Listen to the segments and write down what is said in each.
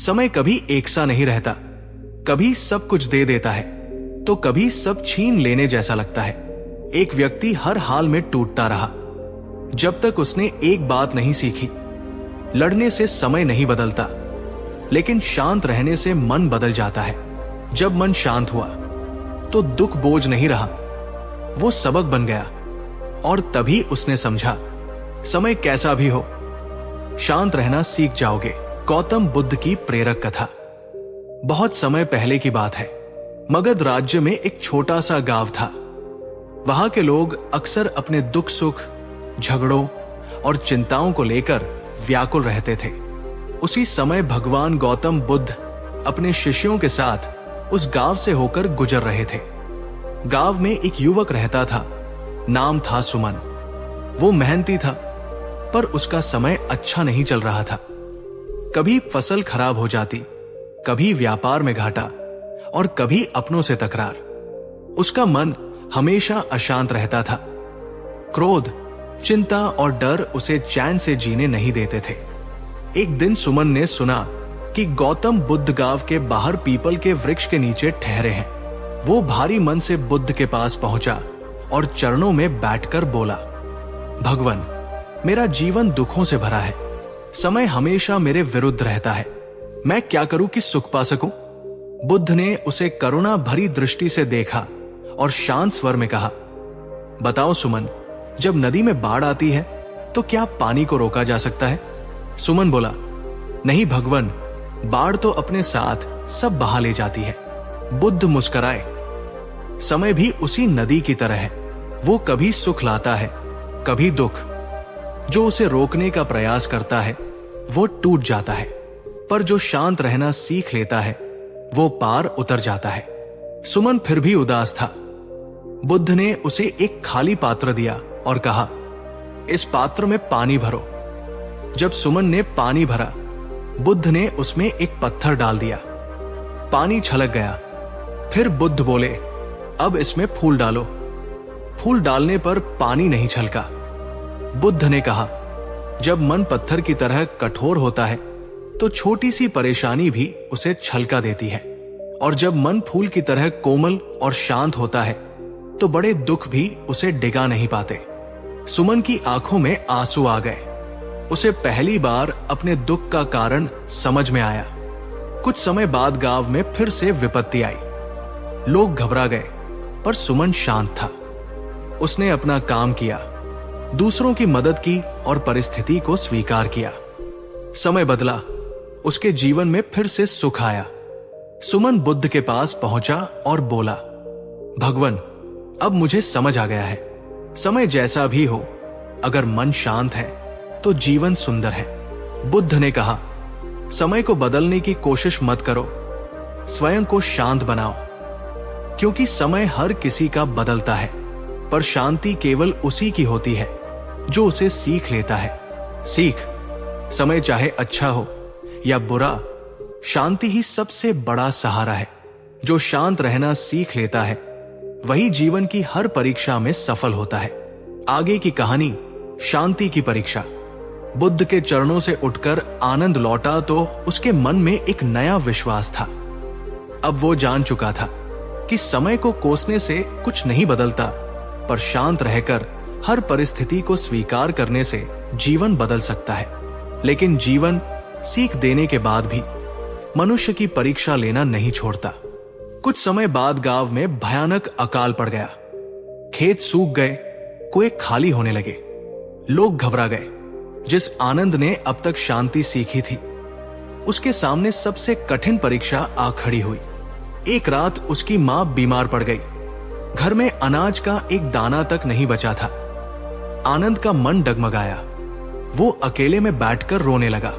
समय कभी एक सा नहीं रहता, कभी सब कुछ दे देता है तो कभी सब छीन लेने जैसा लगता है। एक व्यक्ति हर हाल में टूटता रहा जब तक उसने एक बात नहीं सीखी, लड़ने से समय नहीं बदलता, लेकिन शांत रहने से मन बदल जाता है। जब मन शांत हुआ तो दुख बोझ नहीं रहा, वो सबक बन गया और तभी उसने समझा समय कैसा भी हो शांत रहना सीख जाओगे। गौतम बुद्ध की प्रेरक कथा। बहुत समय पहले की बात है। मगध राज्य में एक छोटा सा गांव था। वहां के लोग अक्सर अपने दुख सुख, झगड़ों और चिंताओं को लेकर व्याकुल रहते थे। उसी समय भगवान गौतम बुद्ध अपने शिष्यों के साथ उस गांव से होकर गुजर रहे थे। गांव में एक युवक रहता था, नाम था सुमन। वो मेहनती था, पर उसका समय अच्छा नहीं चल रहा था। कभी फसल खराब हो जाती, कभी व्यापार में घाटा और कभी अपनों से तकरार। उसका मन हमेशा अशांत रहता था। क्रोध, चिंता और डर उसे चैन से जीने नहीं देते थे। एक दिन सुमन ने सुना कि गौतम बुद्ध गांव के बाहर पीपल के वृक्ष के नीचे ठहरे हैं। वो भारी मन से बुद्ध के पास पहुंचा और चरणों में बैठकर बोला, भगवान, मेरा जीवन दुखों से भरा है। समय हमेशा मेरे विरुद्ध रहता है। मैं क्या करूं कि सुख पा सकूं? बुद्ध ने उसे करुणा भरी दृष्टि से देखा और शांत स्वर में कहा, बताओ सुमन, जब नदी में बाढ़ आती है तो क्या पानी को रोका जा सकता है? सुमन बोला, नहीं भगवान, बाढ़ तो अपने साथ सब बहा ले जाती है। बुद्ध मुस्कुराए, समय भी उसी नदी की तरह है। वो कभी सुख लाता है, कभी दुख। जो उसे रोकने का प्रयास करता है वो टूट जाता है, पर जो शांत रहना सीख लेता है वो पार उतर जाता है। सुमन फिर भी उदास था। बुद्ध ने उसे एक खाली पात्र दिया और कहा, इस पात्र में पानी भरो। जब सुमन ने पानी भरा, बुद्ध ने उसमें एक पत्थर डाल दिया। पानी छलक गया। फिर बुद्ध बोले, अब इसमें फूल डालो। फूल डालने पर पानी नहीं छलका। बुद्ध ने कहा, जब मन पत्थर की तरह कठोर होता है तो छोटी सी परेशानी भी उसे छलका देती है, और जब मन फूल की तरह कोमल और शांत होता है तो बड़े दुख भी उसे डिगा नहीं पाते। सुमन की आंखों में आंसू आ गए। उसे पहली बार अपने दुख का कारण समझ में आया। कुछ समय बाद गांव में फिर से विपत्ति आई। लोग घबरा गए, पर सुमन शांत था। उसने अपना काम किया, दूसरों की मदद की और परिस्थिति को स्वीकार किया। समय बदला, उसके जीवन में फिर से सुख आया। सुमन बुद्ध के पास पहुंचा और बोला, भगवान, अब मुझे समझ आ गया है, समय जैसा भी हो, अगर मन शांत है तो जीवन सुंदर है। बुद्ध ने कहा, समय को बदलने की कोशिश मत करो, स्वयं को शांत बनाओ, क्योंकि समय हर किसी का बदलता है, पर शांति केवल उसी की होती है जो उसे सीख लेता है। सीख, समय चाहे अच्छा हो या बुरा, शांति ही सबसे बड़ा सहारा है। जो शांत रहना सीख लेता है वही जीवन की हर परीक्षा में सफल होता है। आगे की कहानी, शांति की परीक्षा। बुद्ध के चरणों से उठकर आनंद लौटा तो उसके मन में एक नया विश्वास था। अब वो जान चुका था कि समय को कोसने से कुछ नहीं बदलता, पर शांत रहकर हर परिस्थिति को स्वीकार करने से जीवन बदल सकता है। लेकिन जीवन सीख देने के बाद भी मनुष्य की परीक्षा लेना नहीं छोड़ता। कुछ समय बाद गांव में भयानक अकाल पड़ गया। खेत सूख गए, कुएं खाली होने लगे। लोग घबरा गए। जिस आनंद ने अब तक शांति सीखी थी, उसके सामने सबसे कठिन परीक्षा आ खड़ी हुई। एक रात उसकी मां बीमार पड़ गई। घर में अनाज का एक दाना तक नहीं बचा था। आनंद का मन डगमगाया। वो अकेले में बैठकर रोने लगा।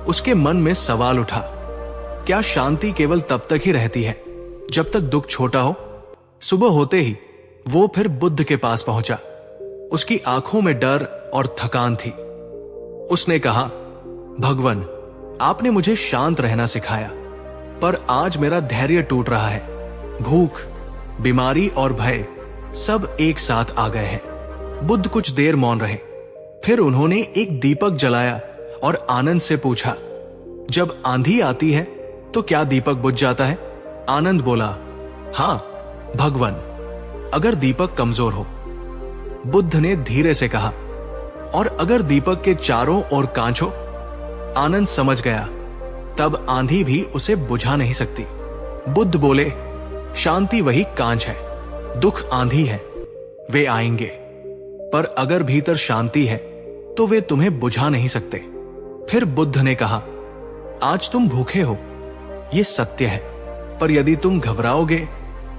उसके मन में सवाल उठा, क्या शांति केवल तब तक ही रहती है जब तक दुख छोटा हो? सुबह होते ही वो फिर बुद्ध के पास पहुंचा। उसकी आंखों में डर और थकान थी। उसने कहा, भगवान, आपने मुझे शांत रहना सिखाया, पर आज मेरा धैर्य टूट रहा है। भूख, बीमारी और भय सब एक साथ आ गए हैं। बुद्ध कुछ देर मौन रहे। फिर उन्होंने एक दीपक जलाया और आनंद से पूछा, जब आंधी आती है तो क्या दीपक बुझ जाता है? आनंद बोला, हां भगवन, अगर दीपक कमजोर हो। बुद्ध ने धीरे से कहा, और अगर दीपक के चारों ओर कांच हो? आनंद समझ गया, तब आंधी भी उसे बुझा नहीं सकती। बुद्ध बोले, शांति वही कांच है, दुख आंधी है, वे आएंगे, पर अगर भीतर शांति है तो वे तुम्हें बुझा नहीं सकते। फिर बुद्ध ने कहा, आज तुम भूखे हो, ये सत्य है, पर यदि तुम घबराओगे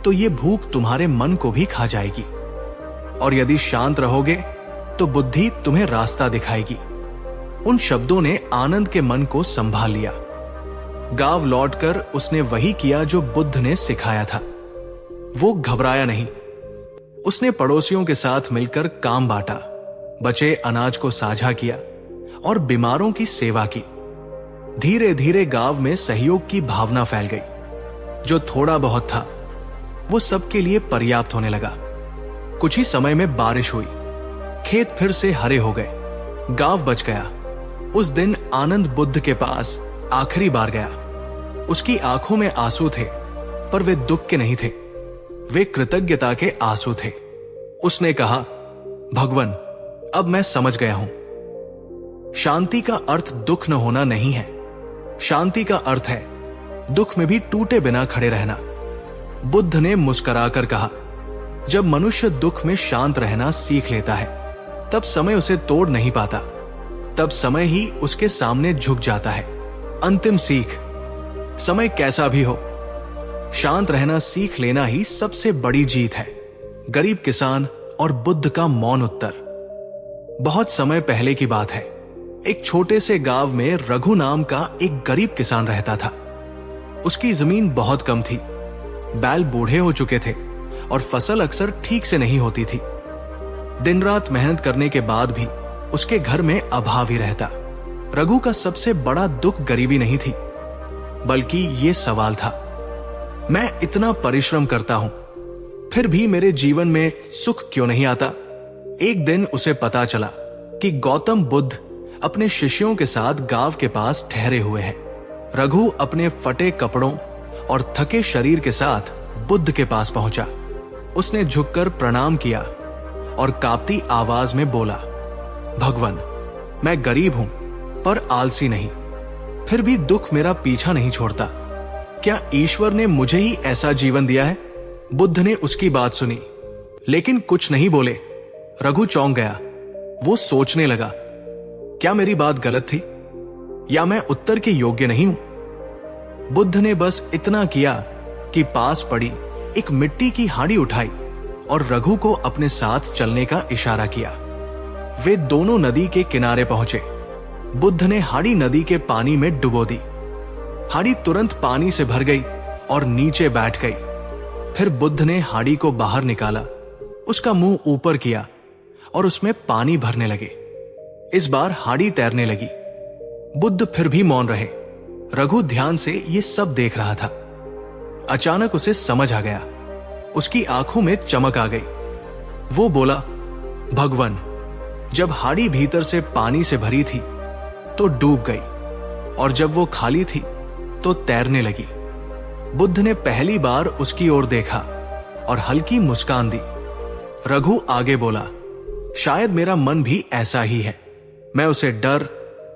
तो ये भूख तुम्हारे मन को भी खा जाएगी, और यदि शांत रहोगे तो बुद्धि तुम्हें रास्ता दिखाएगी। उन शब्दों ने आनंद के मन को संभाल लिया। गांव लौटकर उसने वही किया जो बुद्ध ने सिखाया था। वो घबराया नहीं। उसने पड़ोसियों के साथ मिलकर काम बांटा, बचे अनाज को साझा किया और बीमारों की सेवा की। धीरे धीरे गांव में सहयोग की भावना फैल गई। जो थोड़ा बहुत था वो सबके लिए पर्याप्त होने लगा। कुछ ही समय में बारिश हुई, खेत फिर से हरे हो गए, गांव बच गया। उस दिन आनंद बुद्ध के पास आखिरी बार गया। उसकी आंखों में आंसू थे, पर वे दुख के नहीं थे, वे कृतज्ञता के आंसू थे। उसने कहा, भगवन, अब मैं समझ गया हूं। शांति का अर्थ दुख न होना नहीं है। शांति का अर्थ है दुख में भी टूटे बिना खड़े रहना। बुद्ध ने मुस्कुराकर कहा, जब मनुष्य दुख में शांत रहना सीख लेता है, तब समय उसे तोड़ नहीं पाता, तब समय ही उसके सामने झुक जाता है। अंतिम सीख, समय कैसा भी हो, शांत रहना सीख लेना ही सबसे बड़ी जीत है। गरीब किसान और बुद्ध का मौन उत्तर। बहुत समय पहले की बात है। एक छोटे से गांव में रघु नाम का एक गरीब किसान रहता था। उसकी जमीन बहुत कम थी, बैल बूढ़े हो चुके थे और फसल अक्सर ठीक से नहीं होती थी। दिन रात मेहनत करने के बाद भी उसके घर में अभाव ही रहता। रघु का सबसे बड़ा दुख गरीबी नहीं थी, बल्कि ये सवाल था, मैं इतना परिश्रम करता हूं, फिर भी मेरे जीवन में सुख क्यों नहीं आता? एक दिन उसे पता चला कि गौतम बुद्ध अपने शिष्यों के साथ गांव के पास ठहरे हुए हैं। रघु अपने फटे कपड़ों और थके शरीर के साथ बुद्ध के पास पहुंचा। उसने झुककर प्रणाम किया और कांपती आवाज में बोला, भगवन, मैं गरीब हूं पर आलसी नहीं, फिर भी दुख मेरा पीछा नहीं छोड़ता। क्या ईश्वर ने मुझे ही ऐसा जीवन दिया है? बुद्ध ने उसकी बात सुनी, लेकिन कुछ नहीं बोले। रघु चौंक गया। वो सोचने लगा, क्या मेरी बात गलत थी, या मैं उत्तर के योग्य नहीं हूं? बुद्ध ने बस इतना किया कि पास पड़ी एक मिट्टी की हांडी उठाई और रघु को अपने साथ चलने का इशारा किया। वे दोनों नदी के किनारे पहुंचे। बुद्ध ने हांडी नदी के पानी में डुबो दी। हांडी तुरंत पानी से भर गई और नीचे बैठ गई। फिर बुद्ध ने हांडी को बाहर निकाला, उसका मुंह ऊपर किया और उसमें पानी भरने लगे। इस बार हांडी तैरने लगी। बुद्ध फिर भी मौन रहे। रघु ध्यान से ये सब देख रहा था। अचानक उसे समझ आ गया। उसकी आंखों में चमक आ गई। वो बोला, भगवन, जब हांडी भीतर से पानी से भरी थी तो डूब गई, और जब वो खाली थी तो तैरने लगी। बुद्ध ने पहली बार उसकी ओर देखा और हल्की मुस्कान दी। रघु आगे बोला, शायद मेरा मन भी ऐसा ही है। मैं उसे डर,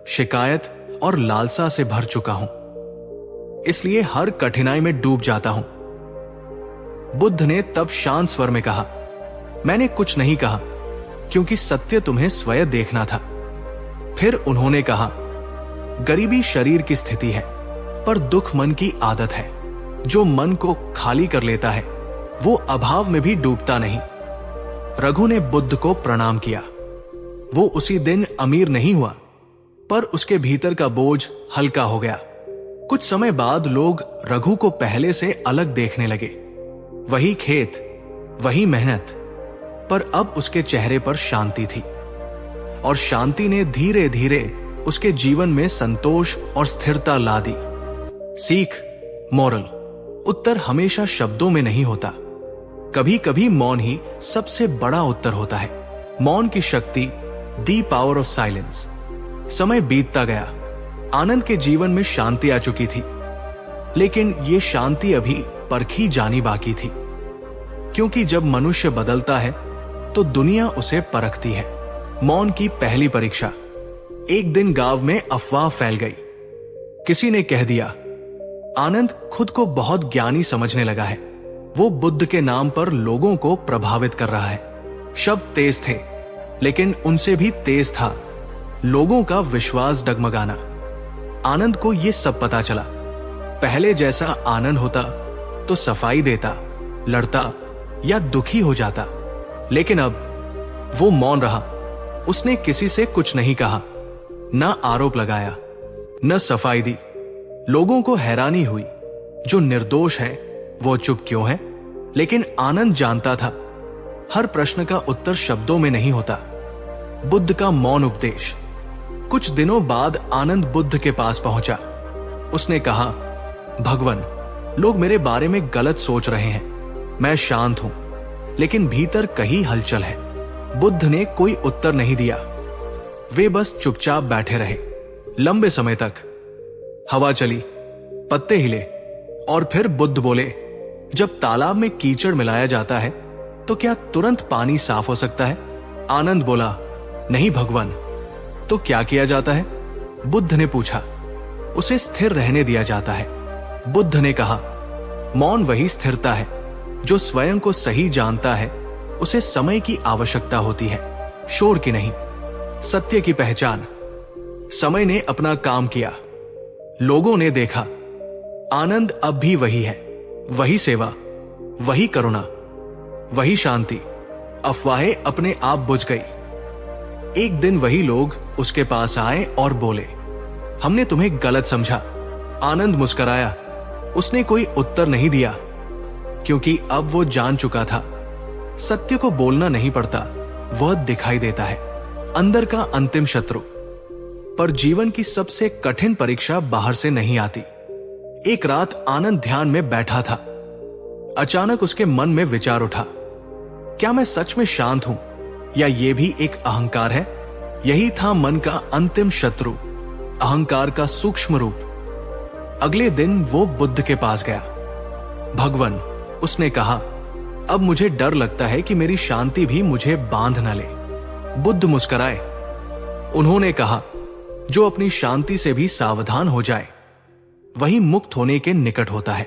शिकायत और लालसा से भर चुका हूं, इसलिए हर कठिनाई में डूब जाता हूं। बुद्ध ने तब शांत स्वर में कहा, मैंने कुछ नहीं कहा, क्योंकि सत्य तुम्हें स्वयं देखना था। फिर उन्होंने कहा, गरीबी शरीर की स्थिति है, पर दुख मन की आदत है। जो मन को खाली कर लेता है वो अभाव में भी डूबता नहीं। रघु ने बुद्ध को प्रणाम किया। वो उसी दिन अमीर नहीं हुआ, पर उसके भीतर का बोझ हल्का हो गया। कुछ समय बाद लोग रघु को पहले से अलग देखने लगे। वही खेत, वही मेहनत, पर अब उसके चेहरे पर शांति थी, और शांति ने धीरे धीरे उसके जीवन में संतोष और स्थिरता ला दी। सीख, मोरल, उत्तर हमेशा शब्दों में नहीं होता। कभी कभी मौन ही सबसे बड़ा उत्तर होता है। मौन की शक्ति, दी पावर ऑफ साइलेंस। समय बीतता गया। आनंद के जीवन में शांति आ चुकी थी, लेकिन ये शांति अभी परखी जानी बाकी थी, क्योंकि जब मनुष्य बदलता है तो दुनिया उसे परखती है। मौन की पहली परीक्षा। एक दिन गांव में अफवाह फैल गई। किसी ने कह दिया, आनंद खुद को बहुत ज्ञानी समझने लगा है, वो बुद्ध के नाम पर लोगों को प्रभावित कर रहा है। शब्द तेज थे, लेकिन उनसे भी तेज था लोगों का विश्वास डगमगाना। आनंद को यह सब पता चला। पहले जैसा आनंद होता तो सफाई देता, लड़ता या दुखी हो जाता, लेकिन अब वो मौन रहा। उसने किसी से कुछ नहीं कहा, न आरोप लगाया, न सफाई दी। लोगों को हैरानी हुई, जो निर्दोष है वो चुप क्यों है? लेकिन आनंद जानता था, हर प्रश्न का उत्तर शब्दों में नहीं होता। बुद्ध का मौन उपदेश। कुछ दिनों बाद आनंद बुद्ध के पास पहुंचा। उसने कहा, भगवान, लोग मेरे बारे में गलत सोच रहे हैं। मैं शांत हूं, लेकिन भीतर कहीं हलचल है। बुद्ध ने कोई उत्तर नहीं दिया। वे बस चुपचाप बैठे रहे। लंबे समय तक हवा चली, पत्ते हिले, और फिर बुद्ध बोले, जब तालाब में कीचड़ मिलाया जाता है तो क्या तुरंत पानी साफ हो सकता है? आनंद बोला, नहीं भगवान। तो क्या किया जाता है? बुद्ध ने पूछा। उसे स्थिर रहने दिया जाता है। बुद्ध ने कहा, मौन वही स्थिरता है जो स्वयं को सही जानता है। उसे समय की आवश्यकता होती है, शोर की नहीं। सत्य की पहचान। समय ने अपना काम किया, लोगों ने देखा, आनंद अब भी वही है। वही सेवा, वही करुणा, वही शांति। अफवाहें अपने आप बुझ गई। एक दिन वही लोग उसके पास आए और बोले, हमने तुम्हें गलत समझा। आनंद मुस्कुराया। उसने कोई उत्तर नहीं दिया, क्योंकि अब वो जान चुका था, सत्य को बोलना नहीं पड़ता, वह दिखाई देता है। अंदर का अंतिम शत्रु। पर जीवन की सबसे कठिन परीक्षा बाहर से नहीं आती। एक रात आनंद ध्यान में बैठा था। अचानक उसके मन में विचार उठा, क्या मैं सच में शांत हूं, या ये भी एक अहंकार है? यही था मन का अंतिम शत्रु, अहंकार का सूक्ष्म रूप। अगले दिन वो बुद्ध के पास गया। भगवान, उसने कहा, अब मुझे डर लगता है कि मेरी शांति भी मुझे बांध न ले। बुद्ध मुस्कुराए। उन्होंने कहा, जो अपनी शांति से भी सावधान हो जाए, वही मुक्त होने के निकट होता है।